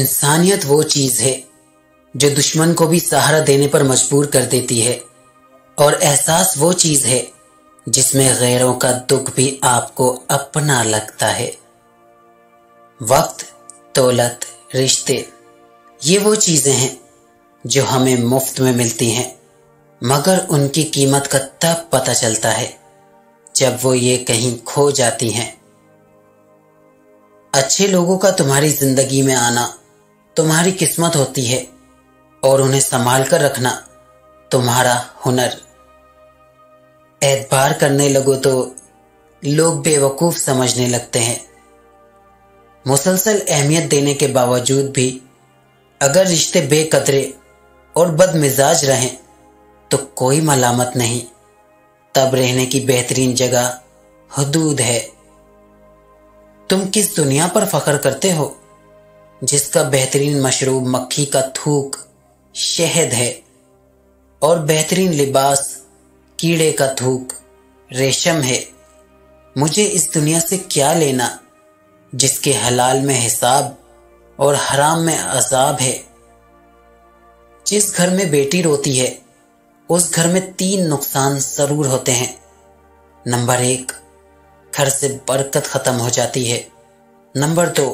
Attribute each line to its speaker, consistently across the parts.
Speaker 1: इंसानियत वो चीज है जो दुश्मन को भी सहारा देने पर मजबूर कर देती है, और एहसास वो चीज है जिसमें गैरों का दुख भी आपको अपना लगता है। वक्त, दौलत, रिश्ते, ये वो चीजें हैं जो हमें मुफ्त में मिलती हैं, मगर उनकी कीमत का तब पता चलता है जब वो ये कहीं खो जाती हैं। अच्छे लोगों का तुम्हारी जिंदगी में आना तुम्हारी किस्मत होती है, और उन्हें संभाल कर रखना तुम्हारा हुनर। एतबार करने लगो तो लोग बेवकूफ समझने लगते हैं। मुसलसल अहमियत देने के बावजूद भी अगर रिश्ते बेकदरे और बदमिजाज रहें तो कोई मलामत नहीं, तब रहने की बेहतरीन जगह हुदूद है। तुम किस दुनिया पर फख्र करते हो जिसका बेहतरीन मशरूब मक्खी का थूक, शहद है, और बेहतरीन लिबास कीड़े का थूक, रेशम है? मुझे इस दुनिया से क्या लेना जिसके हलाल में हिसाब और हराम में अजाब है। जिस घर में बेटी रोती है उस घर में 3 नुकसान जरूर होते हैं। नंबर 1, घर से बरकत खत्म हो जाती है। नंबर 2,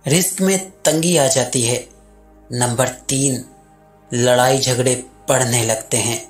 Speaker 1: रिस्क में तंगी आ जाती है। नंबर 3, लड़ाई झगड़े बढ़ने लगते हैं।